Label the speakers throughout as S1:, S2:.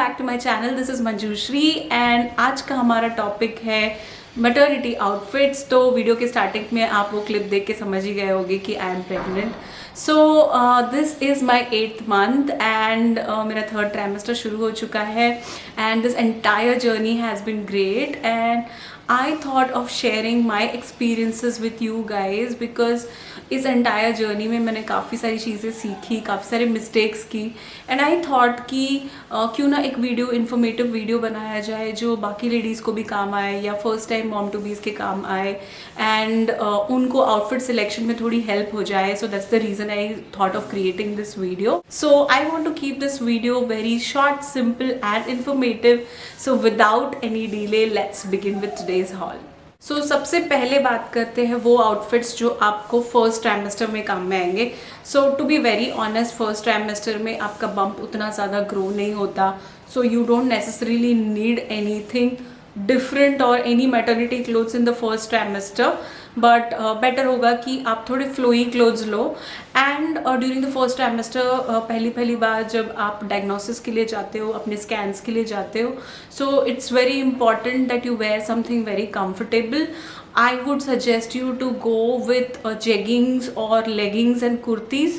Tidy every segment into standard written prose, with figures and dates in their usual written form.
S1: Back to my channel. This is Manjushree and आज का हमारा टॉपिक है मैटरनिटी आउटफिट्स. तो वीडियो के स्टार्टिंग में आप वो क्लिप देख के समझ ही गए होंगे कि I am pregnant. So this is my 8th month and मेरा 3rd trimester शुरू हो चुका है and this entire journey has been great and I thought of sharing my experiences with you guys because इस एंटायर जर्नी में मैंने काफ़ी सारी चीज़ें सीखी, काफ़ी सारे मिस्टेक्स की एंड आई थॉट कि क्यों ना एक वीडियो इन्फॉर्मेटिव वीडियो बनाया जाए जो बाकी लेडीज़ को भी काम आए या फर्स्ट टाइम मॉम टू बीज़ के काम आए एंड उनको आउटफिट सिलेक्शन में थोड़ी हेल्प हो जाए. So that's the reason I thought of creating this video. So I want to keep this video very short, simple and informative. So without any delay let's begin with today's haul. सो सबसे पहले बात करते हैं वो outfits जो आपको first trimester में काम में आएंगे. So to be very honest, first trimester में आपका बम्प उतना ज़्यादा ग्रो नहीं होता. So you don't necessarily need anything different or any maternity clothes in the first trimester. But better होगा कि आप थोड़े फ्लोई क्लोथ्स लो. And during the first trimester पहली बार जब आप डायग्नोसिस के लिए जाते हो, अपने स्कैन्स के लिए जाते हो, so it's very important that you wear something very comfortable. I would suggest you to go with jeggings or leggings and kurtis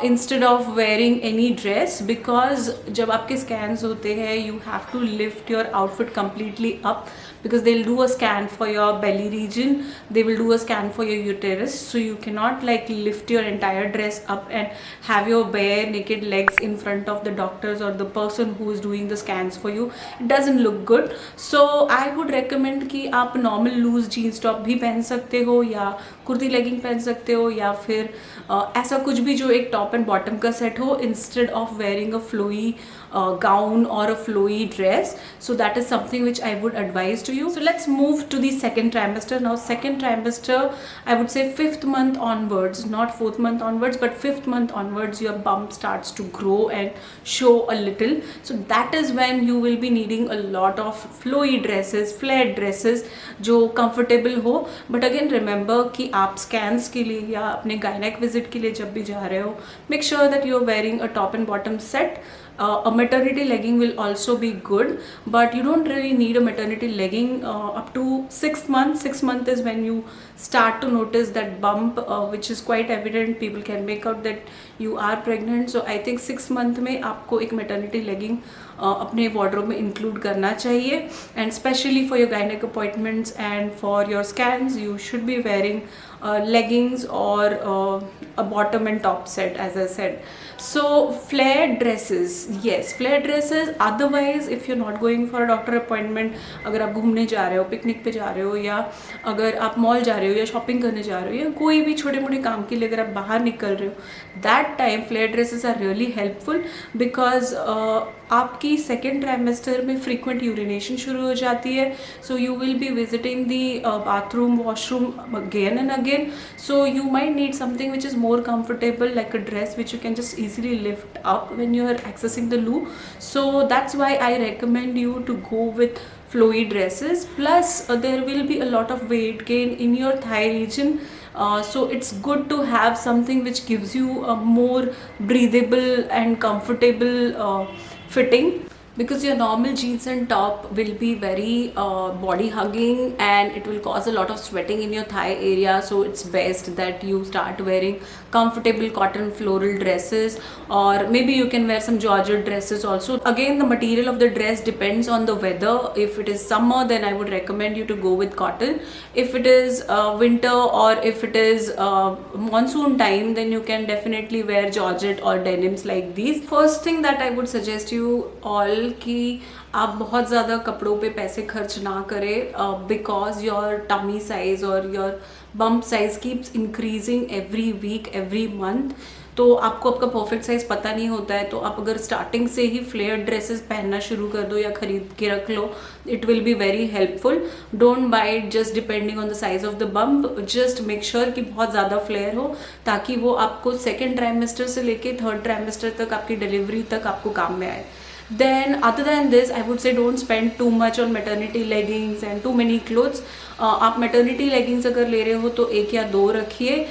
S1: instead of wearing any dress because जब आपके scans होते हैं you have to lift your outfit completely up because they'll do a scan for your belly region, they will do a scan for your uterus, so you cannot like lift your entire dress up and have your bare naked legs in front of the doctors or the person who is doing the scans for you. It doesn't look good. So I would recommend कि आप normal loose jeans top भी पहन सकते हो या kurti lagging पहन सकते हो या फिर ऐसा कुछ भी जो एक टॉप एंड बॉटम का सेट हो instead of wearing a flowy gown or a flowy dress. So that is something which I would advise to you. So let's move to the second trimester. Now second trimester, I would say 5th month onwards, not 4th month onwards, but 5th month onwards your bump starts to grow and show a little. So that is when you will be needing a lot of flowy dresses, flared dresses जो comfortable हो. But again remember कि आप scans के लिए या अपने gynec visit के लिए जब भी जा रहे हो, make sure that you are wearing a top and bottom set. A maternity legging will also be good, but you don't really need a maternity legging up to 6th month. 6th month is when you start to notice that bump which is quite evident. People can make out that you are pregnant. So I think 6th month में आपको एक maternity legging अपने wardrobe में include करना चाहिए. And especially for your gynec appointments and for your scans, you should be wearing leggings or a bottom and top set as I said. So flared dresses, yes, flared dresses. Otherwise if you're not going for a doctor appointment, अगर आप घूमने जा रहे हो, picnic पे जा रहे हो या अगर आप मॉल जा रहे हो या शॉपिंग करने जा रहे हो या कोई भी छोटे मोटे काम के लिए अगर आप बाहर निकल रहे हो, that time flared dresses are really helpful because आपकी सेकेंड ट्राइमेस्टर में फ्रीक्वेंट यूरिनेशन शुरू हो जाती है. So you will be visiting the bathroom, washroom again and again. So you might need something which is more comfortable like a dress which you can just easily lift up when you are accessing the loo. So that's why I recommend you to go with flowy dresses. Plus there will be a lot of weight gain in your thigh region. So it's good to have something which gives you a more breathable and comfortable fitting because your normal jeans and top will be very body hugging and it will cause a lot of sweating in your thigh area. So it's best that you start wearing comfortable cotton floral dresses or maybe you can wear some georgette dresses also. Again the material of the dress depends on the weather. If it is summer then I would recommend you to go with cotton. If it is winter or if it is monsoon time then you can definitely wear georgette or denims like these. First thing that I would suggest you all कि आप बहुत ज़्यादा कपड़ों पे पैसे खर्च ना करें बिकॉज योर टमी साइज और your bump size keeps increasing every week every month. तो आपको आपका परफेक्ट साइज पता नहीं होता है. तो आप अगर स्टार्टिंग से ही फ्लेयर ड्रेसेस पहनना शुरू कर दो या खरीद के रख लो, it will be very helpful. Don't buy it just depending on the size of the bump. Just make sure कि बहुत ज़्यादा फ्लेयर हो ताकि वो आपको सेकेंड ट्राइमेस्टर से लेके 3rd ट्राइमेस्टर तक आपकी डिलीवरी तक आपको काम में आए. Then other than this I would say don't spend too much on maternity leggings and too many clothes. आप मैटरनिटी लेगिंग्स अगर ले रहे हो तो 1 या 2 रखिए।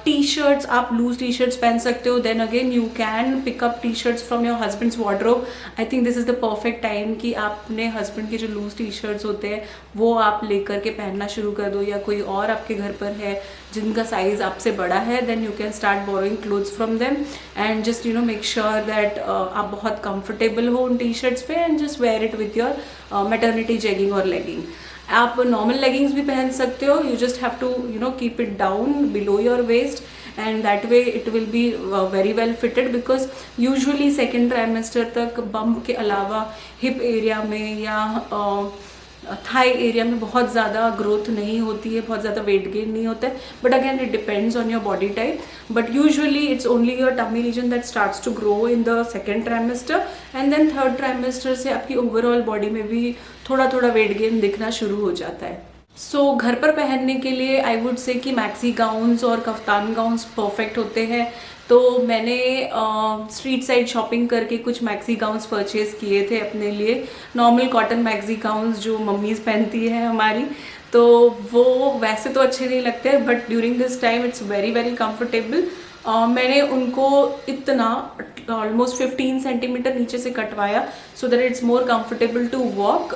S1: टी शर्ट्स, आप लूज टी शर्ट्स पहन सकते हो। Then again you can pick up T shirts from your husband's wardrobe. I think this is the perfect time कि आप अपने हस्बैंड के जो लूज टी शर्ट्स होते हैं वो आप लेकर के पहनना शुरू कर दो, या कोई और आपके घर पर है जिनका साइज़ आपसे बड़ा है, then you can start borrowing clothes from them and just make sure that आप बहुत कंफर्टेबल हो उन टी शर्ट्स पे and just wear it with your maternity jegging और लेगिंग। आप नॉर्मल लेगिंग्स भी पहन सकते हो। You just have to keep it down below your waist and that way it will be very well fitted, because usually second trimester तक bump के अलावा hip area में या थाई एरिया में बहुत ज़्यादा ग्रोथ नहीं होती है, बहुत ज़्यादा वेट गेन नहीं होता है। But again it depends on your body type, but usually it's only your tummy region that starts to grow in the second trimester and then third trimester से आपकी ओवरऑल बॉडी में भी थोड़ा थोड़ा weight gain दिखना शुरू हो जाता है। सो घर पर पहनने के लिए आई वुड से कि मैक्सी गाउन्स और कफ्तान गाउन्स परफेक्ट होते हैं। तो मैंने स्ट्रीट साइड शॉपिंग करके कुछ मैक्सी गाउन्स परचेज़ किए थे अपने लिए, नॉर्मल कॉटन मैक्सी गाउन्स जो मम्मीज़ पहनती है हमारी। तो वो वैसे तो अच्छे नहीं लगते but during this time it's very very comfortable. मैंने उनको इतना ऑलमोस्ट 15 सेंटीमीटर नीचे से कटवाया so that it's more comfortable to walk.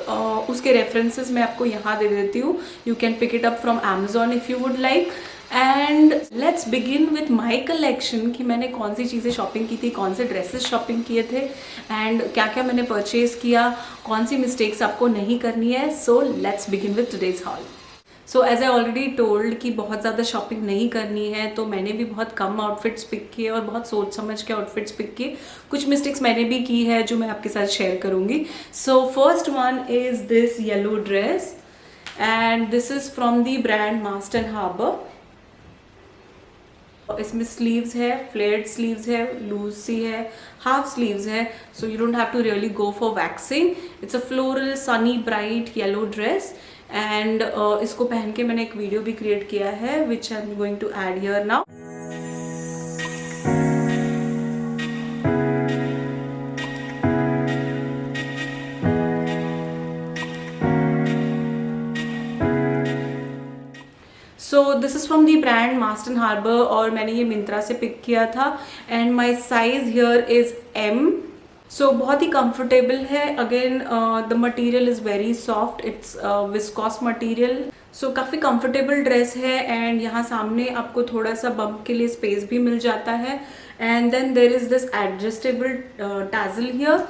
S1: उसके रेफरेंसेस मैं आपको यहाँ दे देती हूँ, you can pick it up from Amazon if you would like. And let's begin with my collection कि मैंने कौन सी चीज़ें शॉपिंग की थी, कौन से ड्रेसेस शॉपिंग किए थे एंड क्या क्या मैंने परचेज़ किया, कौन सी मिस्टेक्स आपको नहीं करनी है। So let's begin with today's haul. So as I already told कि बहुत ज़्यादा शॉपिंग नहीं करनी है, तो मैंने भी बहुत कम आउटफिट्स पिक किए और बहुत सोच समझ के आउटफिट्स पिक किए। कुछ मिस्टेक्स मैंने भी की है जो मैं आपके साथ शेयर करूँगी। So first one is this yellow dress and this is from the brand Mast and Harbour. इसमें स्लीव्स है, फ्लेयर्ड स्लीव्स है, लूज सी है, हाफ स्लीव्स है, so you don't have to really go for waxing. It's a floral sunny bright yellow dress and इसको पहन के मैंने एक वीडियो भी क्रिएट किया है which I am going to add here now. So this is from the brand Mast and Harbour और मैंने ये मिंत्रा से पिक किया था and my size here is M। सो बहुत ही कंफर्टेबल है। Again the material is very soft, it's viscose material. सो काफ़ी कंफर्टेबल ड्रेस है एंड यहाँ सामने आपको थोड़ा सा बम्प के लिए स्पेस भी मिल जाता है and then there is this adjustable tassel here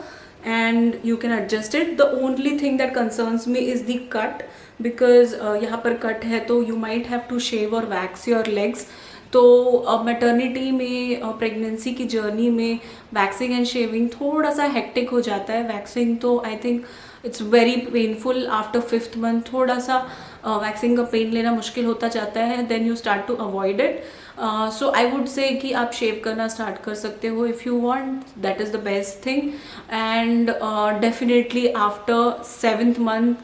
S1: and you can adjust it. The only thing that concerns me is the cut because यहाँ पर कट है तो you might have to shave or wax your legs. तो maternity में pregnancy की journey में waxing and shaving थोड़ा सा हेक्टिक हो जाता है। वैक्सिंग तो I think it's very painful after 5th month, थोड़ा सा वैक्सिंग का पेन लेना मुश्किल होता जाता है, then you start to avoid it. So I would say कि आप शेव करना स्टार्ट कर सकते हो if you want, that is the best thing. And definitely after 7th month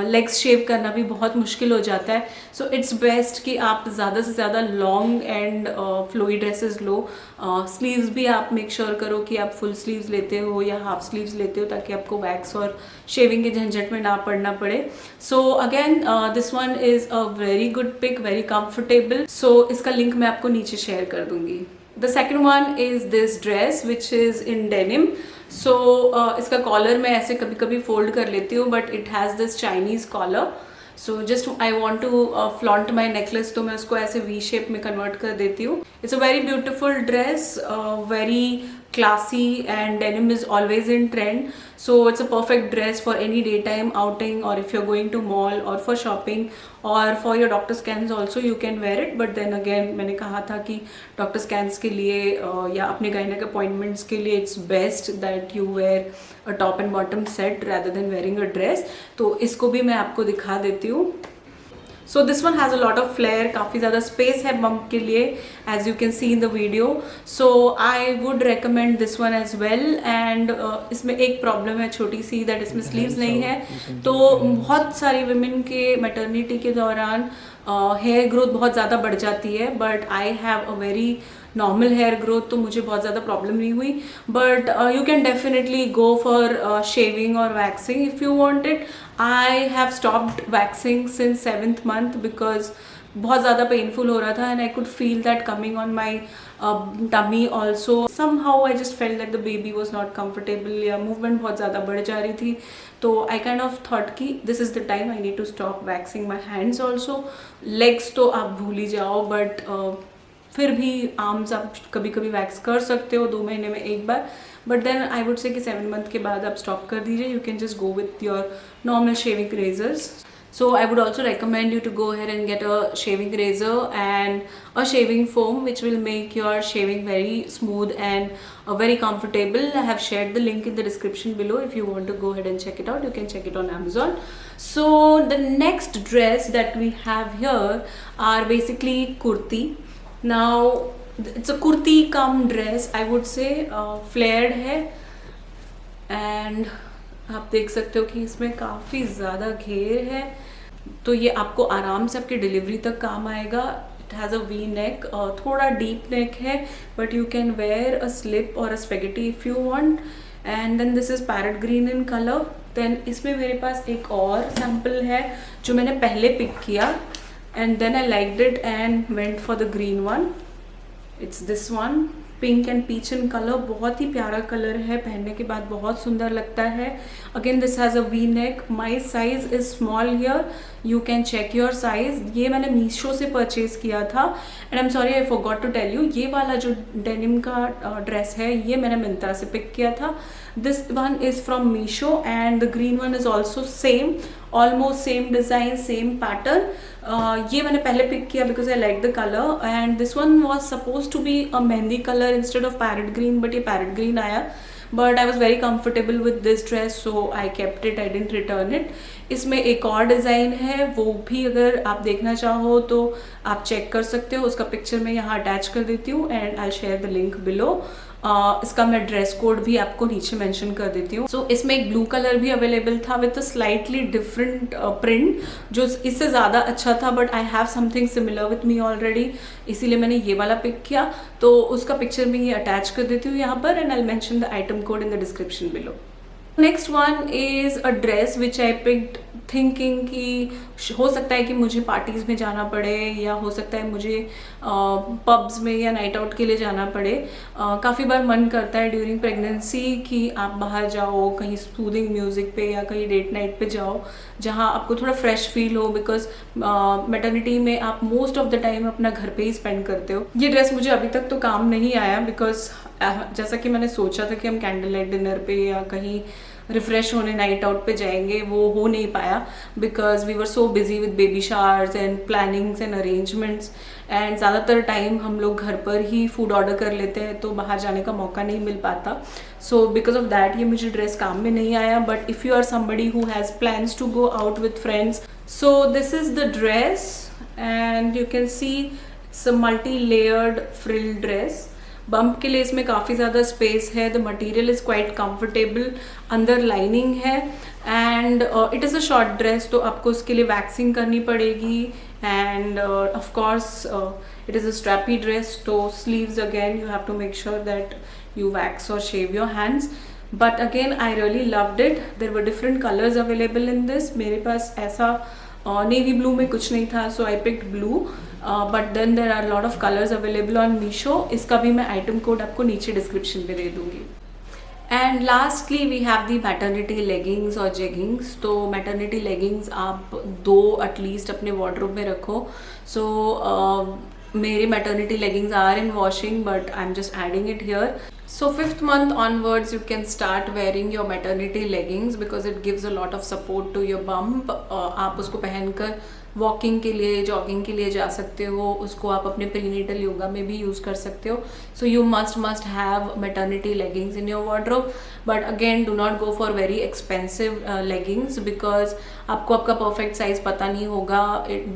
S1: legs shave करना भी बहुत मुश्किल हो जाता है। सो इट्स बेस्ट कि आप ज़्यादा से ज़्यादा लॉन्ग एंड फ्लोई ड्रेसेस लो। स्लीव्स भी आप मेक श्योर करो कि आप फुल स्लीव्स लेते हो या हाफ स्लीव्स लेते हो ताकि आपको वैक्स और शेविंग के झंझट में ना पड़ना पड़े। So again this one is a very good pick, very comfortable. So इसका लिंक मैं आपको नीचे शेयर कर दूँगी। The second one is this dress which is in denim. So इसका कॉलर मैं ऐसे कभी कभी फोल्ड कर लेती हूँ but it has this Chinese collar. So just I want to flaunt my necklace, तो मैं उसको ऐसे वी शेप में कन्वर्ट कर देती हूँ। It's a very beautiful dress, very classy and denim is always in trend, so it's a perfect dress for any daytime outing or if you're going to mall or for shopping or for your doctor scans also you can wear it. But then again मैंने कहा था कि doctor scans के लिए या अपने gynec appointments के लिए it's best that you wear a top and bottom set rather than wearing a dress. तो इसको भी मैं आपको दिखा देती हूँ। So this one has a lot of flare, काफ़ी ज़्यादा space है bump के लिए as you can see in the video. So I would recommend this one as well. And इसमें एक problem है छोटी सी, that इसमें sleeves नहीं है। तो बहुत सारी women के maternity के दौरान हेयर ग्रोथ बहुत ज़्यादा बढ़ जाती है, but I have a very normal hair growth, तो मुझे बहुत ज़्यादा प्रॉब्लम नहीं हुई. But you can definitely go for shaving or waxing if you want it. I have stopped waxing since 7th month because बहुत ज़्यादा पेनफुल हो रहा था and I could feel that coming on my tummy also. Somehow I just felt that the baby was not comfortable, या movement बहुत ज़्यादा बढ़ जा रही थी. तो आई काइंड ऑफ थॉट कि this is the time I need to stop waxing my hands also. Legs तो आप भूल ही जाओ, बट फिर भी आर्म्स आप कभी कभी वैक्स कर सकते हो 2 महीने में एक बार. But then I would say कि 7 month के बाद आप स्टॉप कर दीजिए. You can just go with your normal shaving razors. So I would also recommend you to go ahead and get a shaving razor and a shaving foam, which will make your shaving very smooth and very comfortable. I have shared the link in the description below. If you want to go ahead and check it out, you can check it on Amazon. So the next dress that we have here are basically kurti. Now it's a kurti cum dress, I would say. Flared है and आप देख सकते हो कि इसमें काफ़ी ज़्यादा घेर है, तो ये आपको आराम से आपकी डिलीवरी तक काम आएगा. It has a V neck, थोड़ा डीप नेक है, but you can wear a slip or a spaghetti if you want. And then this is parrot green in colour. Then इसमें मेरे पास एक और सैम्पल है जो मैंने पहले पिक किया and then I liked it and went for the green one. It's this one, pink and peach in colour. बहुत ही प्यारा कलर है, पहनने के बाद बहुत सुंदर लगता है. Again this has a V neck. My size is small here, you can check your size. ये मैंने मीशो से परचेज किया था and I am sorry I forgot to tell you, ये वाला जो डेनिम का ड्रेस है ये मैंने मिंत्रा से पिक किया था. This one is from Meesho and the green one is also same, almost same design, same pattern. ये मैंने पहले पिक किया because I like the colour and this one was suppose to be a mehndi colour instead of parrot green, but ये parrot green आया. But I was very comfortable with this dress, so I kept it, I didn't return it. इसमें एक और design है, वो भी अगर आप देखना चाहो तो आप चेक कर सकते हो. उसका पिक्चर मैं यहाँ अटैच कर देती हूँ and I share the link below. इसका मैं ड्रेस कोड भी आपको नीचे मेंशन कर देती हूँ. सो इसमें एक ब्लू कलर भी अवेलेबल था with a slightly different print जो इससे ज़्यादा अच्छा था, but I have something similar with me already, इसीलिए मैंने ये वाला पिक किया. तो उसका पिक्चर मैं ये अटैच कर देती हूँ यहाँ पर and I mention the item code in the description below. Next one is a dress which I picked thinking कि हो सकता है कि मुझे पार्टीज़ में जाना पड़े या हो सकता है मुझे पब्स में या नाइट आउट के लिए जाना पड़े. काफ़ी बार मन करता है ड्यूरिंग प्रेगनेंसी कि आप बाहर जाओ कहीं सूदिंग म्यूज़िक पे या कहीं डेट नाइट पे जाओ जहाँ आपको थोड़ा फ्रेश फील हो, बिकॉज मैटरनिटी में आप मोस्ट ऑफ द टाइम अपना घर पे ही स्पेंड करते हो. ये ड्रेस मुझे अभी तक तो काम नहीं आया बिकॉज जैसा कि मैंने सोचा था कि हम कैंडल लाइट डिनर पे या कहीं रिफ्रेश होने नाइट आउट पे जाएंगे, वो हो नहीं पाया because we were so busy with baby showers and plannings and arrangements. And ज़्यादातर टाइम हम लोग घर पर ही फूड ऑर्डर कर लेते हैं, तो बाहर जाने का मौका नहीं मिल पाता. सो बिकॉज ऑफ दैट ये मुझे ड्रेस काम में नहीं आया. But if you are somebody who has plans to go out with friends, so this is the dress and you can see it's a multi layered frill dress. Bump के लिए इसमें काफ़ी ज़्यादा स्पेस है. The material is quite comfortable, अंदर lining है and it is a short dress, तो आपको उसके लिए वैक्सिंग करनी पड़ेगी. And of course it is a strappy dress, तो sleeves again you have to make sure that you wax or shave your hands. But again I really loved it. There were different colors available in this. मेरे पास ऐसा navy blue में कुछ नहीं था, so I picked blue. But then there are a lot of colors available on Meesho. इसका भी मैं item code आपको नीचे डिस्क्रिप्शन पे दे दूँगी. And lastly we have the maternity leggings और जेगिंग्स. तो मैटर्निटी लेगिंग्स आप 2 एटलीस्ट अपने वार्डरोब में रखो. सो मेरे maternity leggings are in washing, but I'm just adding it here. So 5th month onwards you can start wearing your maternity leggings because it gives a lot of support to your bump. आप उसको पहनकर walking के लिए, jogging के लिए जा सकते हो. उसको आप अपने प्रीनेटल योगा में भी यूज़ कर सकते हो. So you must have maternity leggings in your wardrobe. But again do not go for very expensive leggings because आपको आपका परफेक्ट साइज पता नहीं होगा.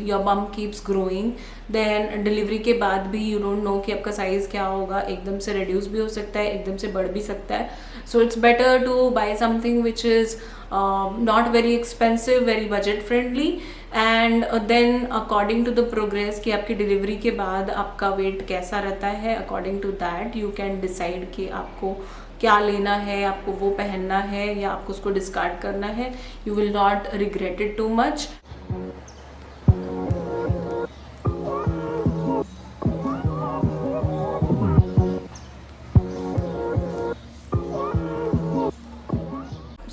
S1: Your bump keeps growing. Then delivery के बाद भी यू डोंट नो कि आपका साइज़ क्या होगा. एकदम से रिड्यूस भी हो सकता है, एकदम से बढ़ भी सकता है. So it's better to buy something which is not very expensive, very budget friendly, and then according to the progress कि आपकी डिलीवरी के बाद आपका वेट कैसा रहता है, according to that you can decide कि आपको क्या लेना है, आपको वो पहनना है या आपको उसको डिस्कार्ड करना है. You will not regret it too much.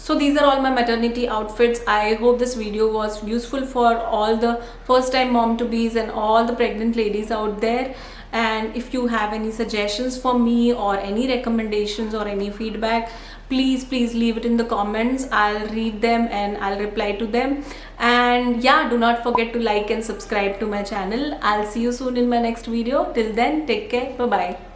S1: So these are all my maternity outfits. I hope this video was useful for all the first time mom to be's and all the pregnant ladies out there. And if you have any suggestions for me or any recommendations or any feedback, please leave it in the comments. I'll read them and I'll reply to them. And yeah, do not forget to like and subscribe to my channel. I'll see you soon in my next video. Till then, take care. Bye bye.